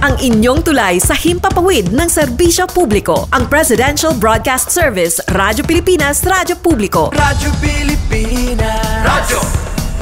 ang inyong tulay sa himpapawid ng serbisyo publiko. Ang Presidential Broadcast Service, Radyo Pilipinas, Radyo Publiko. Radyo Pilipinas. Radyo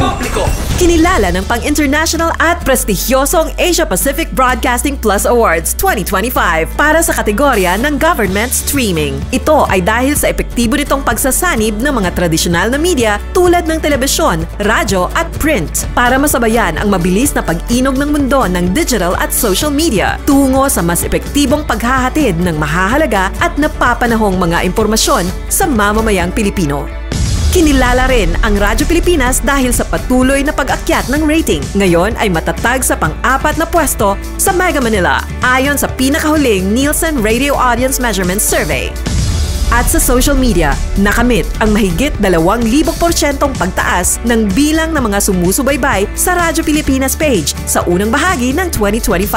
Publiko. Kinilala ng pang-international at prestigyosong Asia Pacific Broadcasting Plus Awards 2025 para sa kategorya ng Government Streaming. Ito ay dahil sa epektibo nitong pagsasanib ng mga tradisyonal na media tulad ng telebisyon, radyo at print para masabayan ang mabilis na pag-inog ng mundo ng digital at social media tungo sa mas epektibong paghahatid ng mahahalaga at napapanahong mga impormasyon sa mamamayang Pilipino. Kinilala rin ang Radyo Pilipinas dahil sa patuloy na pag-akyat ng rating. Ngayon ay matatag sa pang-4 na pwesto sa Mega Manila ayon sa pinakahuling Nielsen Radio Audience Measurement Survey. At sa social media, nakamit ang mahigit 2,000% pagtaas ng bilang ng mga sumusubaybay sa Radyo Pilipinas page sa unang bahagi ng 2025.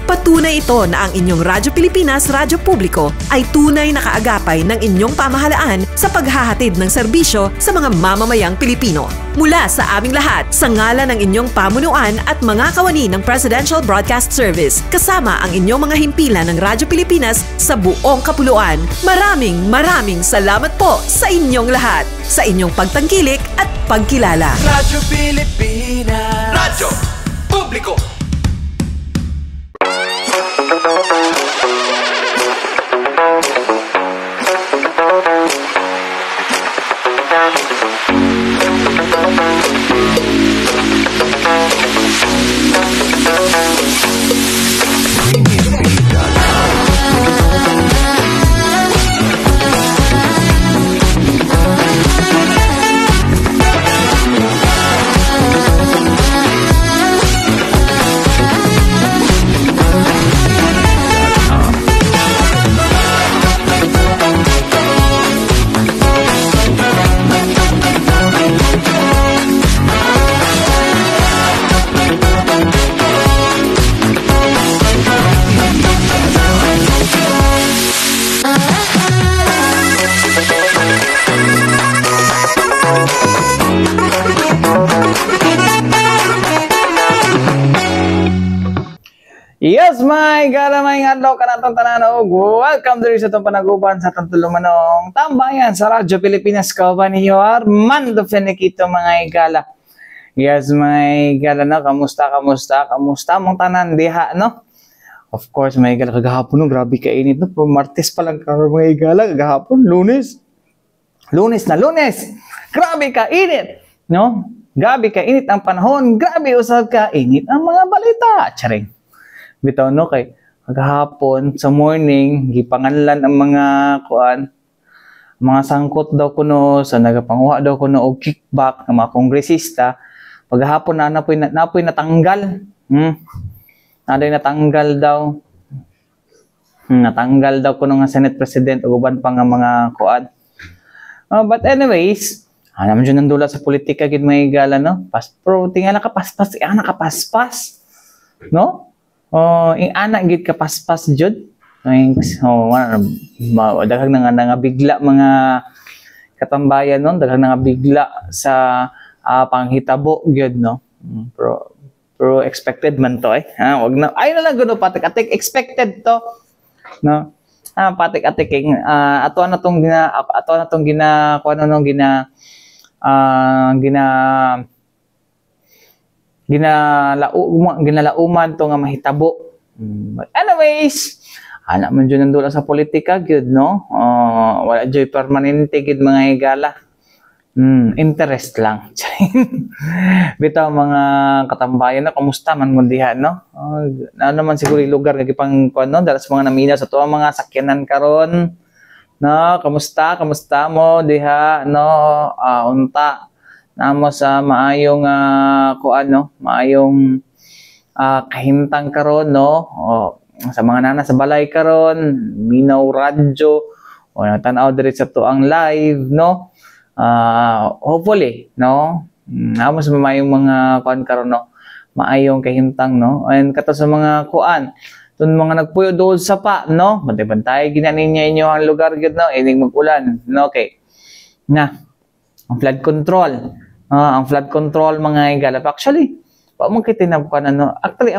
Patunay ito na ang inyong Radyo Pilipinas Radyo Publiko ay tunay na kaagapay ng inyong pamahalaan sa paghahatid ng serbisyo sa mga mamamayang Pilipino. Mula sa aming lahat, sa ngalan ng inyong pamunuan at mga kawani ng Presidential Broadcast Service, kasama ang inyong mga himpilan ng Radyo Pilipinas sa buong kapuluan. Maraming salamat po sa inyong lahat, sa inyong pagtangkilik at pagkilala. Radyo Pilipinas. Radyo Publiko. Yes, my gala may adlaw ka natong tanan og welcome diri sa itong panaguban sa itong tulumanong tambayan sa Radyo Pilipinas. Kauban ninyo Armando Feniquito, mga igala. Yes, my gala na, kamusta mong tanan diha, no? Of course, mga igala, kagahapon no, grabe ka init, no? Martes pa lang ka, mga igala, kagahapon, Lunes na Lunes, grabe ka init, no? Grabe ka init ang panahon, grabe usab ka init ang mga balita, charing. Bitaw no, kay kagahapon sa morning gipanganlan ang mga mga sangkot daw kuno sa nagapanguha daw kuno og kickback ng mga kongresista. Paghapon na napoy natanggal. Naday natanggal daw. Natanggal daw kuno nga Senate President ug uban pa nga mga kuan. But anyways, naman dyan nandula sa politika gid mga igala, no? Pero tingala ka paspas, nakapaspas, no? Ing anak gid ka paspas jud. Daghang nga bigla mga katambayan non, daghang nga bigla sa panghitabo gyud, no. Pero expected man to wag na ay na lang guno patik-atik, expected to, no. Patik-atiking ato na tong ginalauman to nga mahitabo. But anyways, anak man dyan nandula sa politika gyud, no? Wala joy permanente gid mga higala. Interest lang. Bitaw mga katambayan na, kamusta man mo diha, no? Ano man siguro yung lugar nga gipang kuan, no? Dala sa mga namina sa tuwa mga sakyanan karon, no? Kamusta mo diha, no? Unta namo sa maayong kuan, no? Maayong kahimtang karon, no? Sa mga nana sa balay karon, minaw radyo o natanaw diri sa tuang live, no? Hopefully, no? Namo sa maayong mga kuan karon, no? Maayong kahimtang, no? And kato sa mga kuan, tun mga nagpuyo doon sa pa, no? Bantay-bantay ginanin niya inyo ang lugar gid, no? Ining mag-ulan, no? Okay. Na ang flood control. Ang flood control mga higala. Actually, pa mo kitinabukan, no? Actually,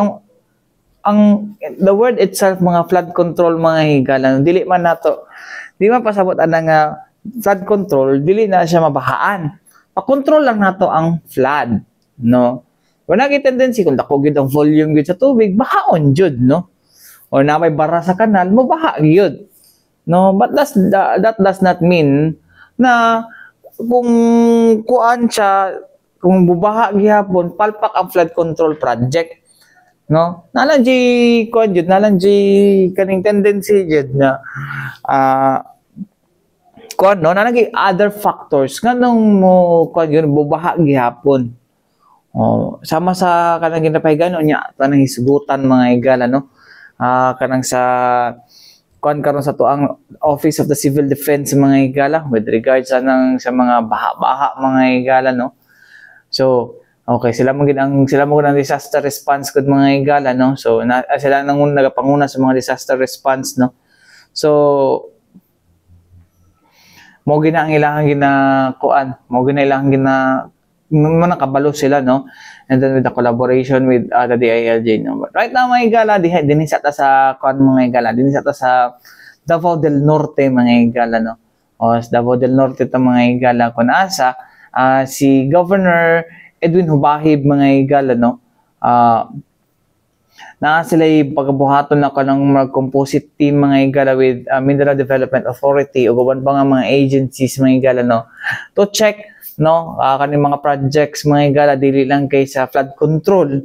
the word itself mga flood control mga higala, dili man nato, di man pasabot ana nga flood control, dili na siya mabahaan. Pa-control lang nato ang flood, no? Kung naging tendency kung dako gyud ang volume gyud sa tubig, bahaon jud, no? O na may bara sa kanal, mo baha gyud. No, but that does not mean na kung kuan siya, kung bubaha gihapon, palpak ang flood control project. No? Nalang kuan jud, nalang kaning tendency jud na kuan no, nalang other factors nganong mo kuan yun bubaha gihapon. Sama sa kanang ginapahigan nya tanang hisgutan mga higala no. Kanang sa kuan karon sa tuang Office of the Civil Defense mga higala with regards sa mga baha-baha mga higala no. So okay, sila mo ang disaster response gud mga higala no. So sila nang nagapanguna sa mga disaster response no. So mo gina ang ilang ginakuan, mo gina ilang nakabalo sila no. And then with the collaboration with the DILG no. But right now mga higala dinhi sa ta sa kuan mga higala, dinhi sa ta sa Davao del Norte mga higala no. O sa Davao del Norte ta mga higala kun asa si Governor Edwin Hubahib mga higala no. Na sila pagbuhaton na kanang composite team mga higala with Mindanao Development Authority o uban pa nga mga agencies mga higala no to check no kaning mga projects mga higala dili lang kay sa flood control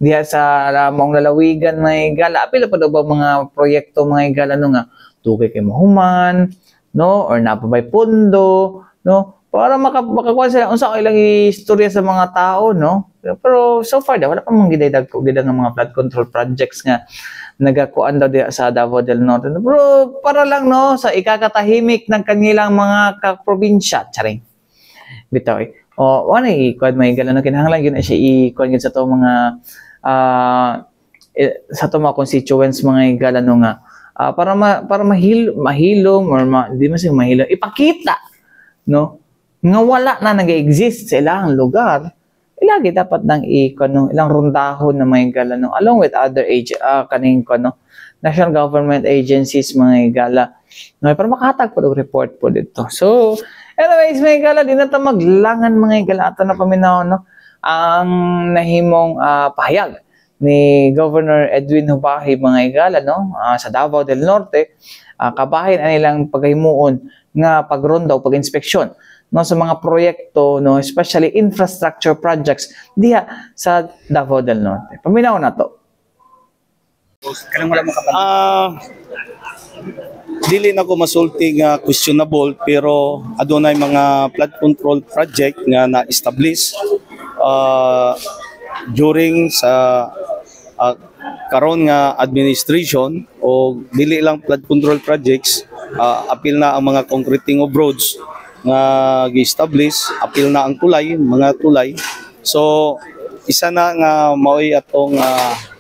diha sa maong lalawigan mga higala apil pa daw ba mga proyekto mga higala no nga tugay kay mahuman no or napabay pondo no para makakuha sila unsa kay ilang istorya sa mga tao no. Pero so far wala pa mong gidaydag nga mga flood control projects nga nagakuan daw diha sa Davao del Norte. Pero para lang no sa ikakatahimik ng kanilang mga kaprobinsya charing. Bitaw wala ikuan may higala no kinahanglan gyud na siya ikuan gyud sa to mga sa to mga constituents mga higala no nga para mahilom or di man siya mahilom ipakita no nga wala na nag-exist sa ilang lugar, ilagi dapat nang ilang rundahon na mga higala no, along with other kaning national government agencies mga higala no, para makahatag po og report po dito. So anyways mga higala di na ta maglangan mga higala ato na paminaw no ang nahimong pahayag ni Governor Edwin Hubahib mga higala no sa Davao del Norte kabahin ang ilang paghimuon nga pagronda o pag-inspeksyon no sa mga proyekto no especially infrastructure projects diha sa Davao del Norte. Paminaw na to. Kanang wala mo dili na ko masulti nga questionable pero adunay mga flood control project nga na-establish during sa karon nga administration o dili lang flood control projects apil na ang mga concreting of roads nga gi-establish, apil na ang tulay, mga tulay. So isa na nga maoy atong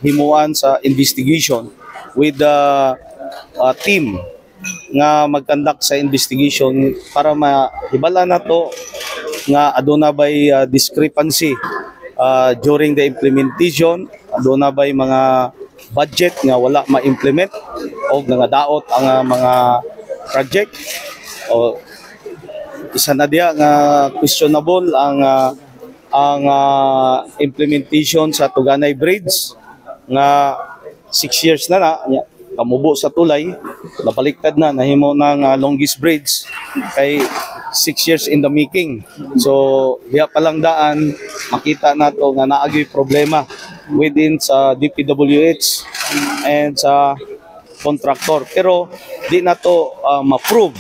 himuan sa investigation with the team nga mag-conduct sa investigation para mahibala na to nga aduna bay discrepancy during the implementation, aduna bay mga budget nga wala ma-implement o nga daot ang mga project o isa na diya nga questionable ang implementation sa Tuganay Bridge nga 6 years na kamubo sa tulay napaliktad na nahimo ng longest bridge kay 6 years in the making. So diya pa lang daan makita nato nga naagi problema within sa DPWH and sa contractor pero di na to ma-prove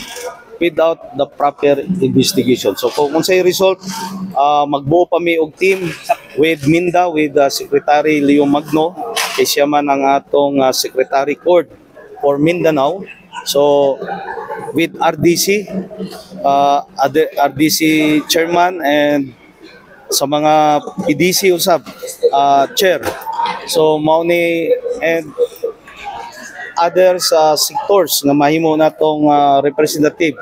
without the proper investigation. So kung unsay result, magbuo pa mi og team with Minda, with Secretary Leo Magno, kay siya man ang atong Secretary Court for Mindanao. So with RDC, RDC Chairman and sa mga PDC usab, Chair. So mao ni and other sectors nga mahimo natong representative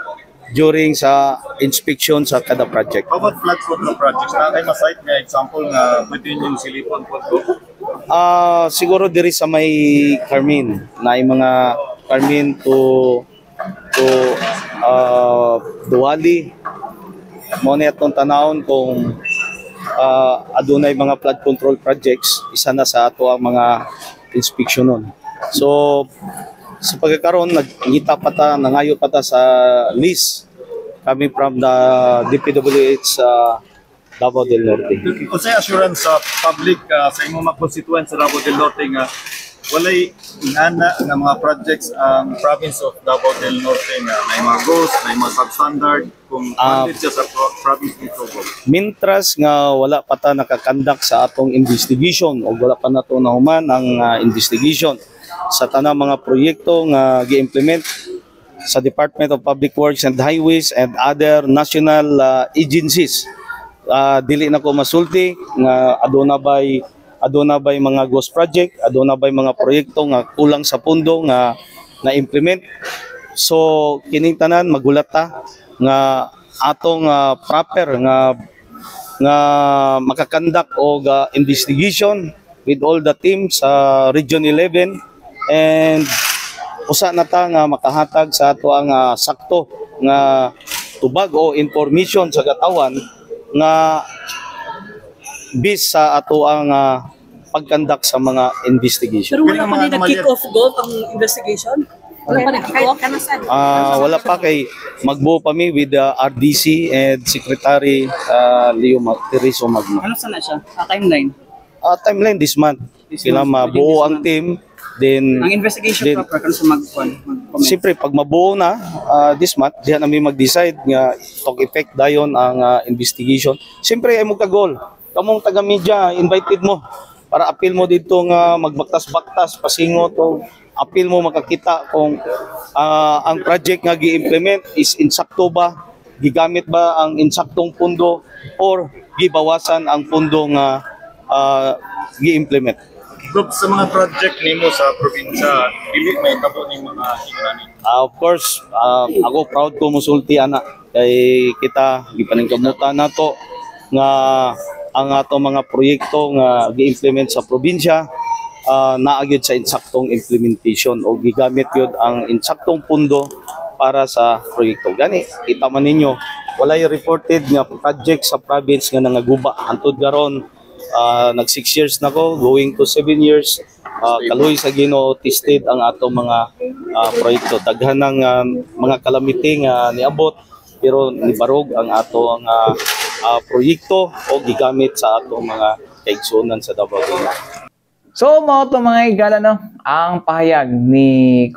during sa inspection sa kada project. How about flood control projects? Na kay ma-cite nga example nga pwede yung silipon po? Siguro diri sa may Carmen, na yung mga Carmen to Duwali. Mo na itong tanawon kung adunay mga flood control projects, isa na sa ato ang mga inspection nun. So sa pagkakaroon, nangayo pa ta sa list coming from the DPWH Davao del Norte. Unsay assurance sa public sa imong mga constituent sa Davao del Norte nga walay inana nga mga projects ang province of Davao del Norte nga may mga goals, may mga substandard kung funded siya sa province nito? Mintras nga wala pa ta nakakandak sa atong investigation o wala pa nato nahuman ang investigation sa tanang mga proyekto nga gi-implement sa Department of Public Works and Highways and other national agencies. Dili na ko masulti nga aduna bay mga ghost project, aduna bay mga proyekto nga kulang sa pundo nga na-implement. So kining tanan magulat ta nga atong proper nga makakandak og investigation with all the teams sa Region 11 and usa na ta nga makahatag sa ato ang sakto nga tubag o information sa katawan nga bis sa ato ang pagkandak sa mga investigation. Pero wala pa rin nag-kick-off goal ang investigation? Wala pa nag-kick-off? Wala pa kay magbuo pa mi with the RDC and Secretary Leo Terizo Magno. Ano sana siya? Timeline? Timeline this month. Sila mabuo ang team. Then, ang investigation proper kung sa mag-comment. Siyempre, pag mabuo na this month, diyan namin mag-decide nga talk effect dayon ang investigation. Siyempre, ay mo ka-goal. Kamong taga-media, invited mo para appeal mo dito nga magbaktas-baktas, pasingot o appeal mo makakita kung ang project nga gi-implement is insakto ba, gigamit ba ang insaktong pundo or gibawasan ang pundo nga gi-implement. Group sa mga project nimo sa probinsya, dili may tabo ni mga hinani. Of course, ako proud ko musulti ana kay kita gipaningkamutan nato nga ang ato mga proyekto nga gi-implement sa probinsya naagid sa insaktong implementation o gigamit yun ang insaktong pundo para sa proyekto. Gani, kita man ninyo, walay reported nga project sa province nga nangaguba. Antod garon, nag 6 years na ko, going to 7 years, kaluoy sa Ginoo tested ang atong mga proyekto. Daghan ng mga calamity nga niabot, pero nibarog ang atong proyekto o gigamit sa atong mga kaigsunan sa Davao del Norte. So, mga higala, no? Ang pahayag ni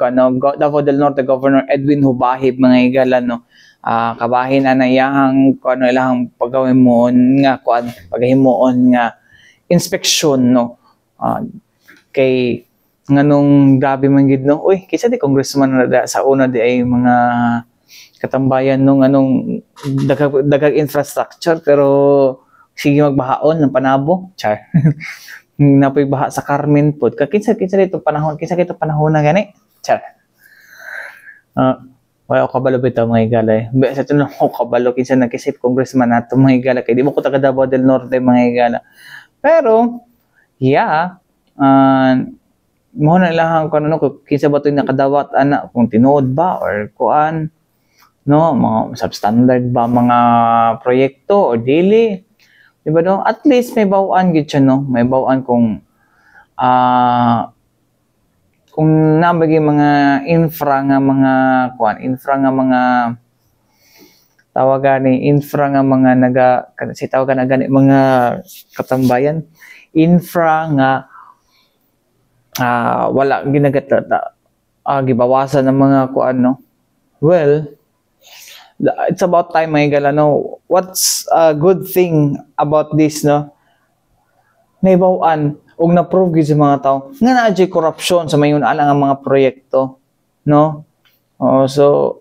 Davao del Norte Governor Edwin Hubahib, mga higala, no? Kabahin na iyang ilang paghimuon nga inspeksyon, no? Kay nganong grabe man gid, no? Uy, kisa di congressman na sa una di ay mga katambayan nung anong dagag infrastructure pero sige magbahaon ng panabo, char. Napoy baha sa Carmen pod. Kinsa dito panahon na gani, char. Wala ko kabalo bitaw mga higala. Sa tunong ko kabalo kinsa nag-isip congressman nato mga higala kay di mo ko taga Davao del Norte mga higala. Pero yeah, mo na lang kung ano kinsa ba toy nakadawat ana kung tinuod ba or kuan, no, mga substandard ba mga proyekto o dili. Diba no? At least may bawaan gid siya, no? May bawaan kung nabagi mga infra nga mga mga katambayan, infra nga wala ginagata gibawasan ng mga kuan, no? Well, it's about time mga higala, no? What's a good thing about this, no? Naibawaan og na-prove gyud sa mga tao nga naa corruption sa mayon ana nga mga proyekto, no? So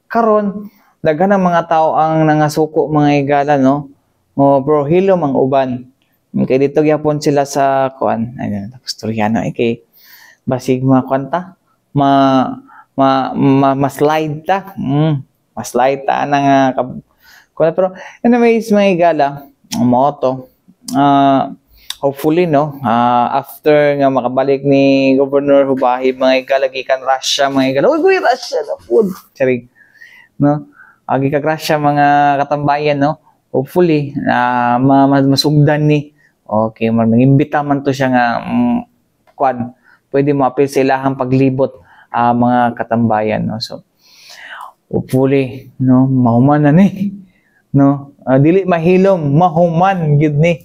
karon daghan ang mga tao ang nangasuko mga higala, no? Bro, hilom ang uban. Kay dito gyapon sila sa kuan, ayun, Storyano kay basig mga kwanta ma-slide ta. Mas light na nga pero anyways mga higala, mo to hopefully no, after nga makabalik ni Governor Hubahi mga higala gikan Russia mga higala, uy Russia na food charing no, agi kag Russia mga katambayan no, hopefully masugdan ni okay mangimbita man to siya nga kwan pwede mo apil sa ilahang paglibot mga katambayan no. So hopefully no mahuman na ni no, dili mahilom mahuman gid ni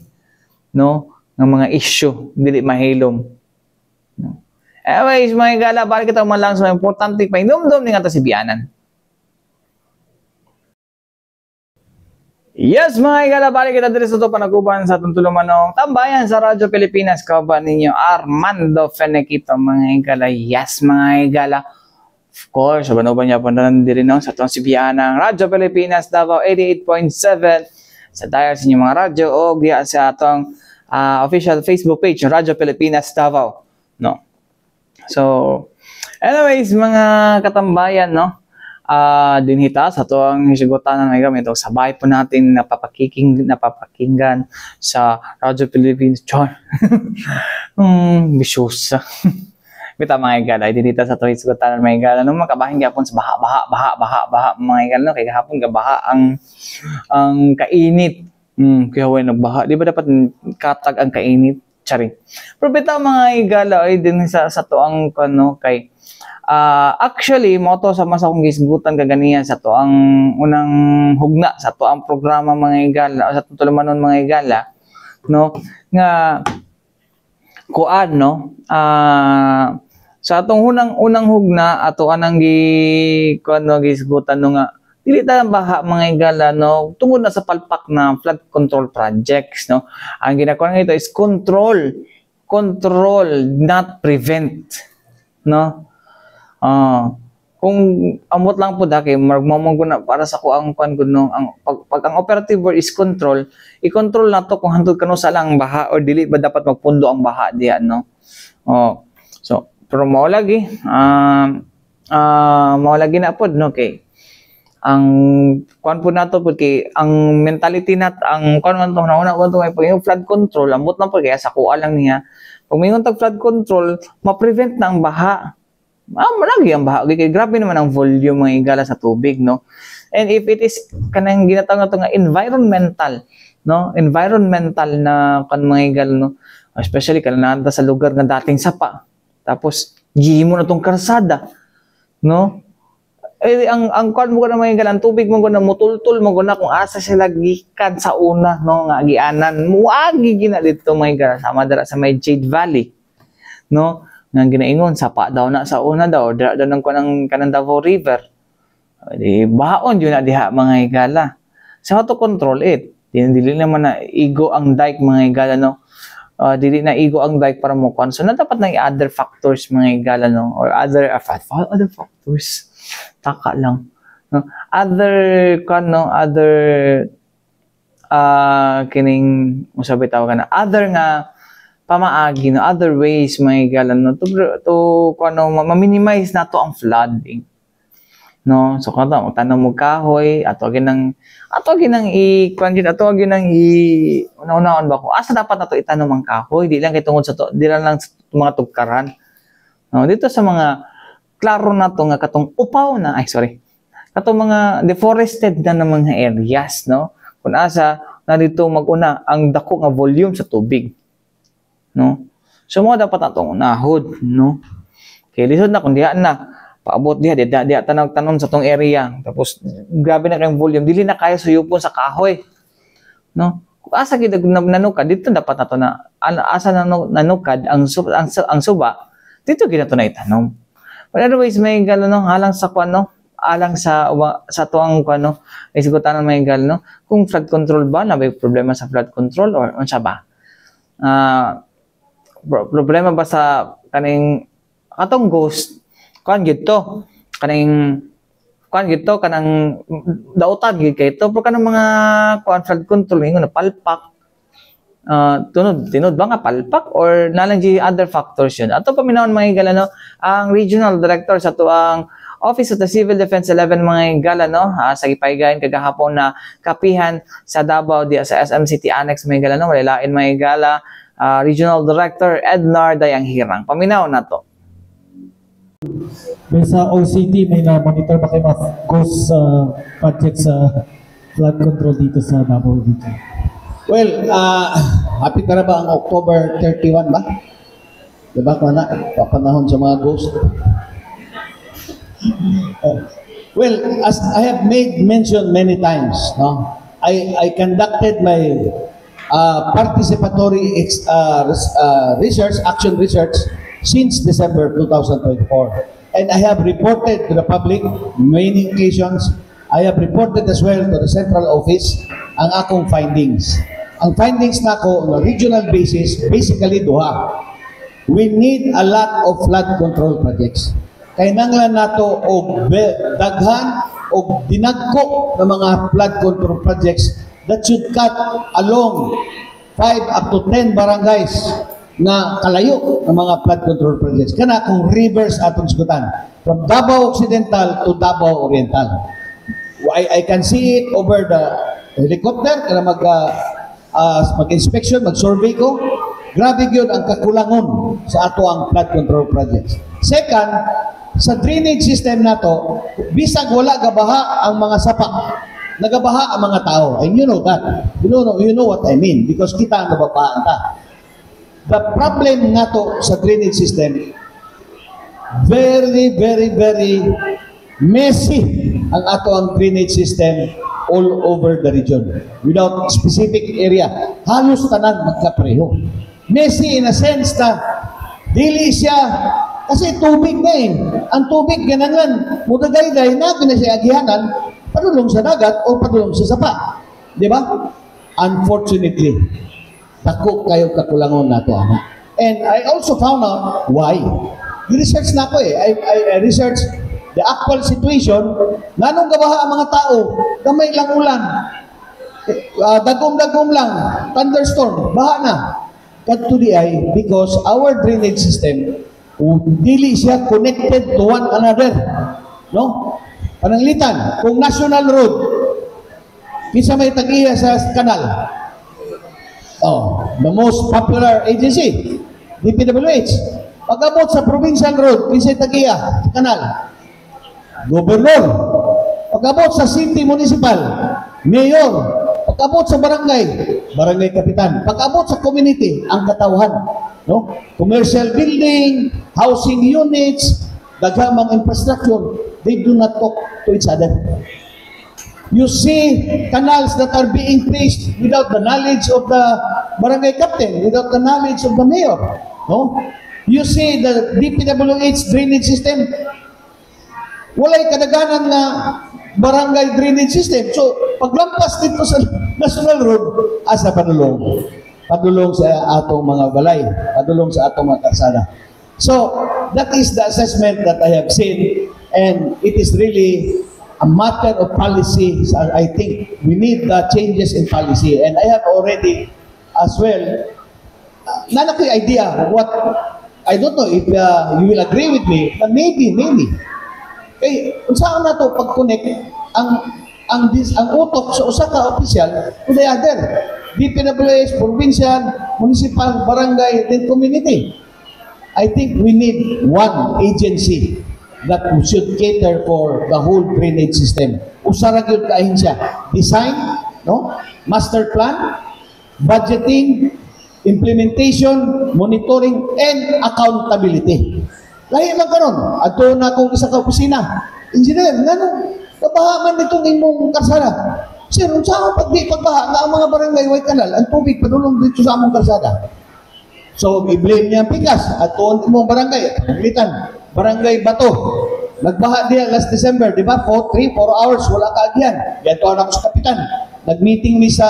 no ng mga issue dili mahilom no. Anyways mga higala, balik kita man lang sa mga importante pa indumdum ni nga ta si Bianan. Yes mga higala, balik kita diri sa to panaguban sa tuntulumanong tambayan sa Radyo Pilipinas. Kauban ninyo Armando Fenequito mga higala. Yes mga higala, of course sabanuban niya pandanan diri no sa tong si Bianang Radyo Pilipinas Davao 88.7 sa dayar sa inyong mga radyo o diya sa atong official Facebook page Radyo Pilipinas Davao no. So anyways mga katambayan no, dinhita sa toang hisugutan na gamit o sabay po natin napapakinggan sa Radyo Pilipinas char bisyosa bita mga higala, dinhita sa toang hisugutan mga higala nung makabahin gapon sa baha mga higala no, kaya hapon gabaha ang kainit kaya huwag nagbaha, di ba dapat katag ang kainit charing pero bita mga higala ay din sa toang kano kay actually mo to sa masa kong gisgutan kaganiya sa to ang unang hugna sa to ang programa mga higala sa tutulumanon mga higala no nga kuan no sa atong unang hugna ato anang kuan no gisgutan no nga dili ta baha mga higala no tungod na sa palpak na flood control projects no. Ang ginagawa nito is control not prevent no. Kung amot lang po daki magmamong na para sa kuang kuan gud no, ang pag ang operative word is control, i-control na to kung hantod kano sa lang baha or dili ba dapat magpundo ang baha diha no. So pero mao lagi na pod no kay ang kuan po nato pud kay ang mentality nat ang kuan man to nauna ko to may flood control ambot lang po kaya sa kuha lang niya pag mayong tag flood control ma-prevent na ang baha. Malagi ang baha kay grabe naman ang volume mga higala sa tubig no. And if it is kanang ginatawag nato nga environmental na kan mga higala no, especially kanang sa lugar nga dating sapa tapos gihimo na tong karsada no. Ang kuan mo na mga higala, ang tubig mo na mutultul mo na kung asa sila gikan sa una no nga gianan muagi gina dito mga higala sama dira sa may Jade Valley no nga ginaingon sapa daw na sa una daw dira daw nang kuan kanang Davao River di baon yun na diha mga higala. So how to control it? Dili naman na igo ang dike mga higala no. Dili na igo ang dike para mo kuan. So na dapat na other factors mga higala no, or other factors taka lang no, other kining usabi tawag na other nga pamaagi no, other ways mga higala no to kuno ma-minimize nato ang flooding no. So kada magtanong mo kahoy ato ginang kuan gid ato ginang una-unaon ba ko asa dapat nato itanom ang kahoy di lang kay tungod sa to di lang sa mga tugkaran no. Dito sa mga klaro na to nga katong upaw na katong mga deforested na mga areas no, kung asa na dito maguna ang dako nga volume sa tubig no. So mo dapat atong unahod no, kay lisod na kung diha na paabot diha tanom sa tong area tapos grabe na kayong volume dili na kaya suyupon sa kahoy no. Kung asa gid nanukad dito dapat nato na asa nanukad ang suba dito gid nato na itanom. But otherwise may higala no, alang sa kuan no, alang sa tuang kuan no, isigutan may higala no, kung flood control ba na may problema sa flood control or unsa ba? Problema ba sa kaning atong ghost kuan gid to, kanang dautan gid kay to pero kanang mga kuan flood control ingon na palpak. Tinod ba nga palpak or nalang di other factors yun. Ato paminahon mga higala no, ang regional director sa tuang Office of the Civil Defense 11 mga higala no, sa gipaygayon kagahapon na kapihan sa Davao di sa SM City Annex mga higala no, wala lain mga higala Regional Director Ednar Dayanghirang. Paminaw na to. May sa OCT, may na-monitor ba kayo mga ghost project sa flood control dito sa Davao dito? Well, happy ka na ba ang October 31 ba? Diba ko na, papanahon sa mga ghost? Well, as I have made mention many times, no, I conducted my participatory action research since December 2024. And I have reported to the public many occasions. I have reported as well to the central office ang akong findings. Ang findings na ko on a regional basis, basically duha. We need a lot of flood control projects. Kailangan nato og daghan og dinagko ng mga flood control projects that should cut along 5 up to 10 barangays na kalayo ng mga flood control projects. Kana kung rivers atong sigutan from Davao Occidental to Davao Oriental. I can see it over the helicopter kana mag-inspection, mag-survey ko. Grabe yun ang kakulangon sa ato ang flood control projects. Second, sa drainage system nato, bisag wala gabaha ang mga sapa. Nagabaha ang mga tao. And you know that. You know what I mean because kita ang nababahaan ta. The problem nato sa drainage system, very, very, very messy ang ato ang drainage system all over the region. Without specific area, halos tanan magkapareho. Messy in a sense na dili siya, kasi tubig na eh. Ang tubig ganangan, mudagay-day na siya agihanan, padulong sa dagat o padulong sa sapa. Di ba? Unfortunately, dako kayo kakulangon na to. And I also found out why. I-research na ko eh. I researched the actual situation. Nanong gabaha ang mga tao, gamay lang ulan. Dagom-dagom lang, thunderstorm, baha na. Cut to the eye because our drainage system, dili siya connected to one another. No? Pananglitan, kung national road, kinsa may tag-iya sa kanal. The most popular agency, DPWH. Pag-abot sa provincial road, kinsa tag-iya sa kanal. Gobernador. Pag-abot sa city municipal, mayor. Pag-abot sa barangay kapitan. Pag-abot sa community, ang katawhan. No? Commercial building, housing units, daghang infrastructure, they do not talk to each other. You see canals that are being placed without the knowledge of the barangay captain, without the knowledge of the mayor. No? You see the DPWH drainage system, walay kadaganan na barangay drainage system. So, paglampas dito sa national road, asa padulong. Padulong sa atong mga balay, padulong sa atong mga kalsada. So, that is the assessment that I have seen, and it is really a matter of policy. So I think we need the changes in policy, and I have already as well nanaki idea of what, I don't know if you will agree with me, but maybe kay unsa na to pag-connect ang utok sa usa ka opisyal to the other, DPWH, provincial, municipal, barangay, then community. I think we need one agency that should cater for the whole drainage system. Usa ra gyud kaahin siya. Design, no? Master plan, budgeting, implementation, monitoring, and accountability. Lahi lang karon. Adto na akong isa ka opisina. Engineer, ngano babaha man nitong imong kalsada? Sir, unsa pagbaha nga ang mga barangay way kanal, ang tubig padulong dito sa among kalsada. So, i-blame niya ang pikas at tuon mong barangay, Panglitan, Barangay Bato. Nagbaha diya last December, di ba? 3-4 hours, wala kaagyan. Yan to ako sa kapitan. Nag-meeting mi sa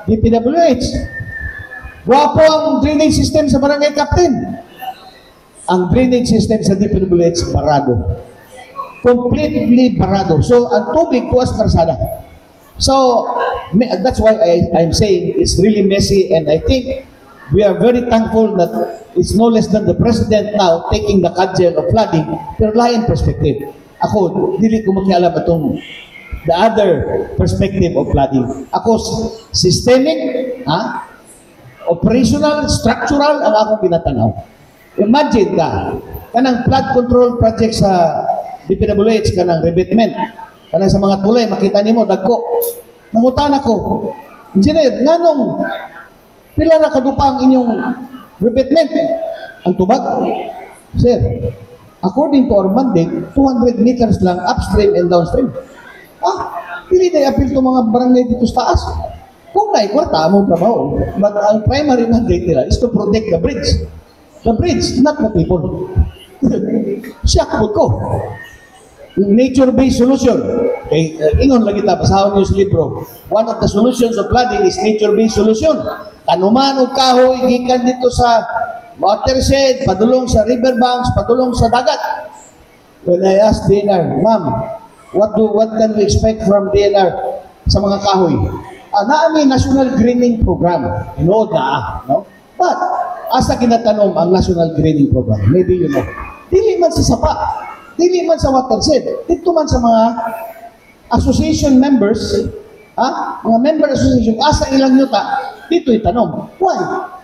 DPWH. Wapo ang drainage system sa barangay captain. Ang drainage system sa DPWH, barado. Completely barado. So, ang tubig tuwas karsada. So, that's why I'm saying it's really messy, and I think we are very thankful that it's no less than the President now taking the cudgel of flooding pero lain perspective. Ako, dili ko makialam itong the other perspective of flooding. Ako, systemic, Operational, structural ang akong pinatanaw. Imagine ka, kanang flood control project sa DPWH, kanang revetment, kanang sa mga tulay, makita nimo dagko. Nangutan ako, engineer, nganong pila na kadupa ang inyong revetment? Ang tubag, sir, according to our mandate, 200 meters lang upstream and downstream. Pili na i-appeal to mga barangay dito sa taas. Kung naikwarta mo trabaho, but ang primary mandate nila is to protect the bridge. The bridge, not the people. Siya ko. Nature-based solution. Okay, ingon lagi ta, basahon niyo sa libro. One of the solutions of flooding is nature-based solution. Tanuman o kahoy, gikan dito sa watershed, padulong sa riverbanks, padulong sa dagat. When I asked DNR, ma'am, what can we expect from DNR sa mga kahoy? Naami National Greening Program. Inood na, no? But, asa kinatanong ang National Greening Program? Maybe you know. Dili man sa sapa, dili man sa watershed, dito man sa mga association members, mga member association, asa ilang yuta, dito itanong. Why?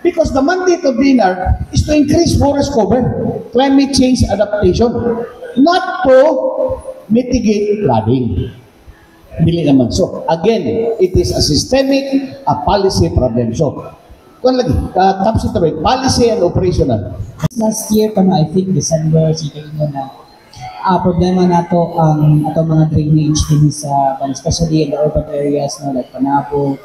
Because the mandate of DNR is to increase forest cover, climate change adaptation, not to mitigate flooding. Dili naman. So, again, it is a systemic, a policy problem. So, kung lagi, tapos ito policy and operational. Last year pa na, I think December, sige mo na, problema nato ang ato mga drainage din sa, especially in the urban areas, no, like Panabo,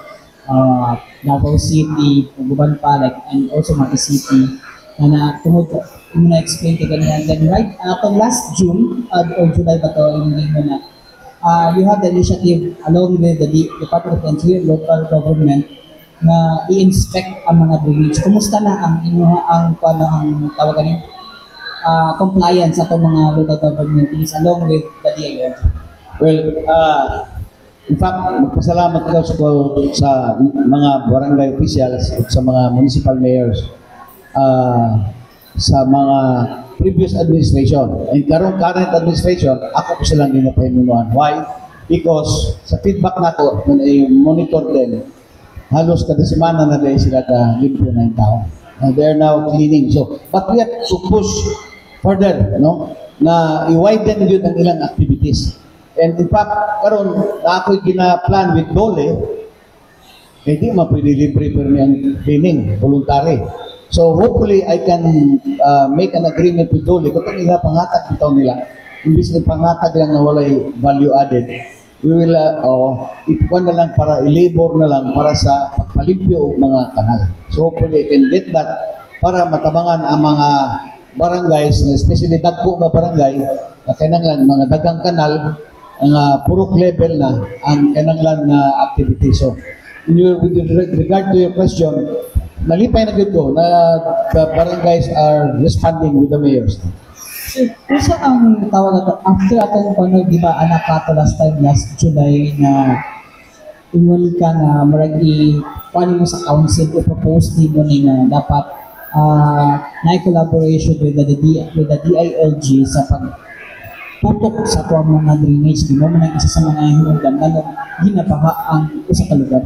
Davao City, Puguban pa, like, and also Mati City, na tungod mo na-explain ka ganyan. Then right, last June, or July ba to, hindi mo na, you have the initiative along with the Department of the Interior, local government, na i-inspect ang mga drainage. Kumusta na ang tawagan compliance sa itong mga local government things along with the DILG? Well, in fact, magpasalamat ko sa mga barangay officials at sa mga municipal mayors sa mga previous administration. And current administration, ako po silang ginapahinunuan. Why? Because sa feedback nato, when I monitor them, halos kada semana na dahil sila ka-limpyo na yung tao. They are now cleaning. So, but we have to push further, no? Na i-widen yun ang ilang activities. And in fact, karon na ako'y gina-plan with Dole, hindi mapililibre per ang cleaning, voluntary. So hopefully I can make an agreement with Dole. Kung ito pangatag bitaw nila, imbis na pangatag lang na walay value added, we will ipon na lang para i-labor na lang para sa pagpalimpyo o mga kanal. So hopefully I can get that para matabangan ang mga barangays, especially dagko nga barangay, na kinanglan mga dagang kanal, ang purok level na ang kinanglan na activity. So with regard to your question, nalipay na dito na the barangays are responding with the mayors. So, isa ang tawag nato, after atong di ba anak ka last July na ingon ka na paano mo sa council i-propose din mo na dapat na-collaboration with the DILG sa pagputok sa tuwang mga drainage. Di mo man isa sa mga hinungdan na ginapaha ang isa ka lugar.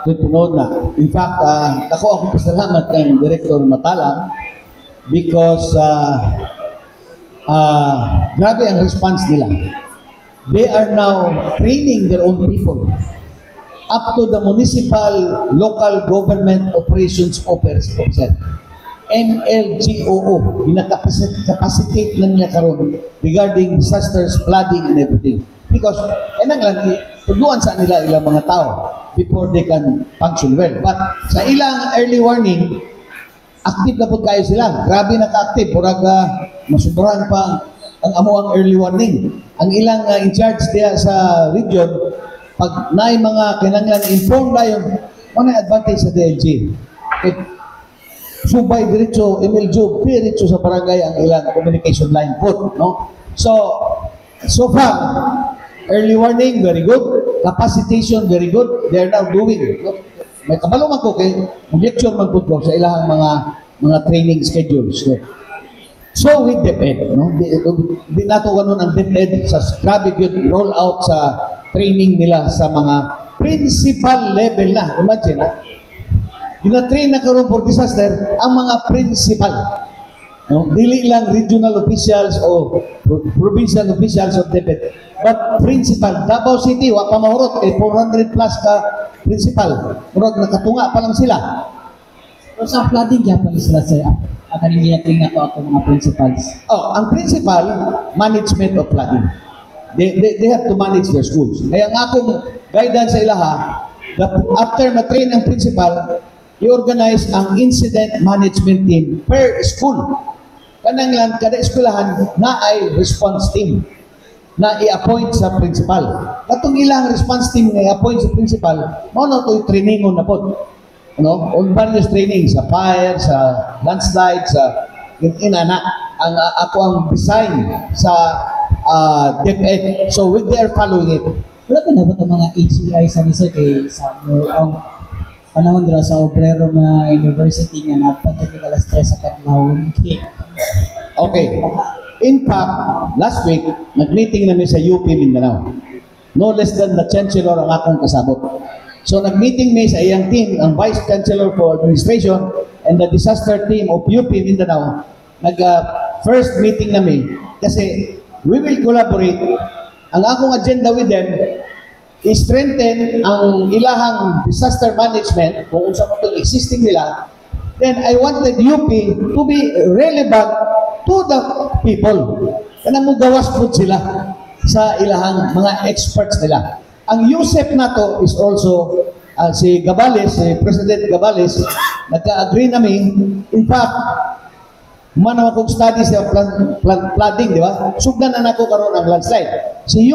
Tunod na. In fact, ako pasalamat kay Director Matalang because grabe ang response nila. They are now training their own people up to the municipal local government operations officer. MLGOO, ginakapacitate na niya karon regarding disasters, flooding, and everything. Because, tuduan sa nila ilang mga tao before they can function well. But sa ilang early warning, active na po kayo sila. Grabe na ka-active. Purag masuburan pa ang amuang early warning. Ang ilang in charge diya sa region, pag naay mga kinanglan inform na yung mga advantage sa DLG. Subay diretso, MLG, diretso sa barangay ang ilang communication line po. No? So far, early warning, very good. Capacitation, very good. They are now doing. May kabalo man ko kay lecture man po sa ilang mga training schedules. So with DepEd, no? Di nato ganun ang DepEd sa grabe good roll out sa training nila sa mga principal level na. Imagine, gina-train na karon for disaster ang mga principal. No? Dili lang regional officials o provincial officials of DepEd, but principal. Davao City, wa pa mahurot, 400 plus ka principal. Murag nakatunga pa lang sila. So sa flooding, kaya pala sila sir, akaling ginatrain na to ako mga principals. Oh, ang principal, management of flooding. They have to manage their schools. Kaya ang akong guidance sa ilaha, after na-train ang principal, i-organize ang incident management team per school. Kanang lang, kada eskwelahan na ay response team na i-appoint sa principal. Katong ilang response team na i-appoint sa principal, mao na ito'y trainingon na po. No? On various training, sa fire, sa landslide, sa inana. Ako ang design sa DepEd. So, they are following it. Wala ka na ba itong mga HCI sa nisa kay sa ang panahon dira sa obrero na university nga napagkakit alas 3 sa Katlaon? Okay. In fact, last week, nag-meeting namin sa UP Mindanao. No less than the Chancellor ang akong kasabot. So, nag-meeting may sa iyang team, ang Vice Chancellor for Administration and the disaster team of UP Mindanao. First meeting namin kasi we will collaborate. Ang akong agenda with them is strengthen ang ilahang disaster management kung unsa man itong existing nila. Then I wanted UP to be relevant to the people. Kanang mo gawas po sila sa ilahang mga experts nila. Ang USEP nato is also si Gabales, si President Gabales, nagka-agree namin. In fact, man akong study sa flooding, di ba? Sugdan na nako karon ang landslide. Si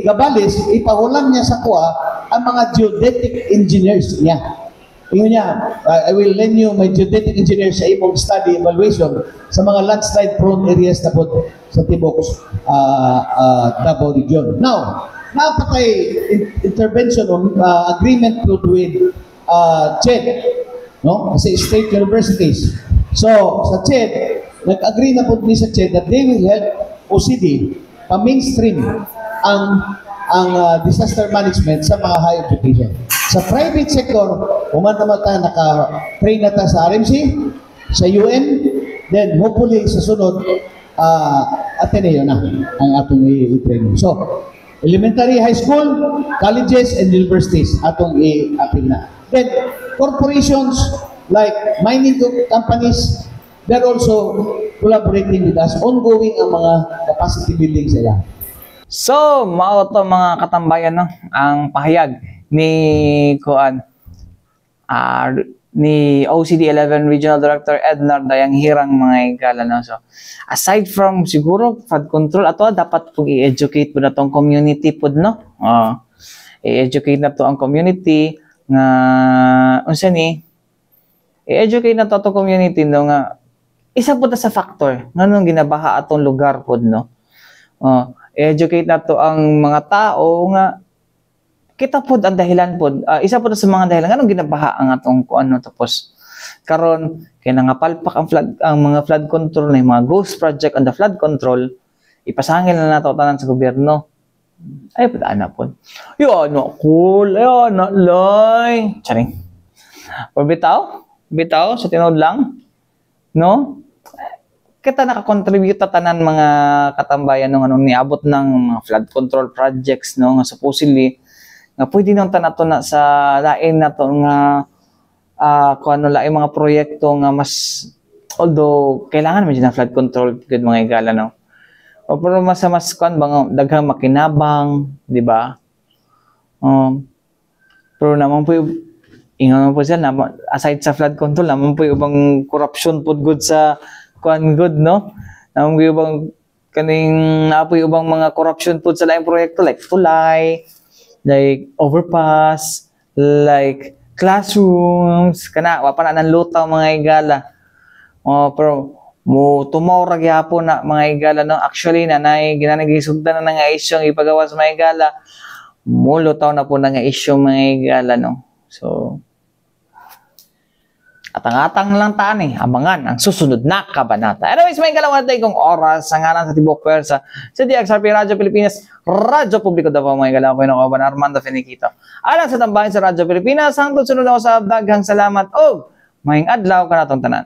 Gabales, ipahulam niya sa kuha ang mga geodetic engineers niya. Ingon niya, I will lend you my geodetic engineers sa imong study evaluation sa mga landslide prone areas na po sa Tibok Davao Region. Now, napatay intervention on agreement with CHED, no? Kasi state universities. So, sa CHED, nag-agree na po ni sa CHED that they will help OCD pa-mainstream ang disaster management sa mga higher education. Sa private sector, uman naman ta naka-train na ta sa RMC, sa UN, then hopefully sa sunod, Ateneo na ang atong i-training. So, elementary, high school, colleges, and universities atong i-apil na. Then, corporations like mining companies, they're also collaborating with us, ongoing ang mga capacity building sila. So, mao to mga katambayan, no? Ang pahayag ni ni OCD 11 Regional Director Ednar Dayang Hirang mga higala, no? So, aside from siguro flood control, ato dapat pug i-educate po na tong community pod, no? I-educate na to ang community nga unsa ni i-educate na to community, no, nga isa po ta sa factor nganong ginabaha atong lugar pod, no? I-educate na to ang mga tao nga kita pod ang dahilan pod, isa po sa mga dahilan nganong ginabaha ang atong kuan, no? Tapos karon kay nangapalpak ang mga flood control na mga ghost project on the flood control, ipasangil na nato tanan sa gobyerno. Ay padana pod. Yo ano cool, ayo na lay. Charing. Bitaw sa tinod lang, no? Kita naka-contribute tanan mga katambayan ng anong niabot ng mga flood control projects, no, nga supposedly nga pwede nang tanato na sa lain na to nga kung ano lain mga proyekto nga mas, although kailangan medyo na flood control good mga higala, no? O pero mas kuan bang daghang makinabang, di ba? Pero naman po ingon po siya na aside sa flood control naman po ubang corruption pod good sa kuan good, no? Naman po ubang kaning naapoy ubang mga corruption pod sa laing proyekto like tulay, like overpass, like classrooms, kana wa pa na nang lutaw mga higala. Pero mo tumaw ra gyapon na mga higala, no? Actually nanay ginanagisugdan na nga isyong ipagawa sa mga higala. Mo lutaw na po na nga issue mga higala, no? So Atang-atang lang tani, abangan ang susunod na kabanata. Anyways, may kalawat tayo kong oras sa ngalan sa Tibok Pwersa sa DXRP Radyo Pilipinas, Radyo Publiko daw po mga kalawat ko yung kaban Armando Finiquito. Alang sa tambahin sa Radyo Pilipinas, hangtod sunod ako sa daghang salamat o maying adlaw ka na tong tanan.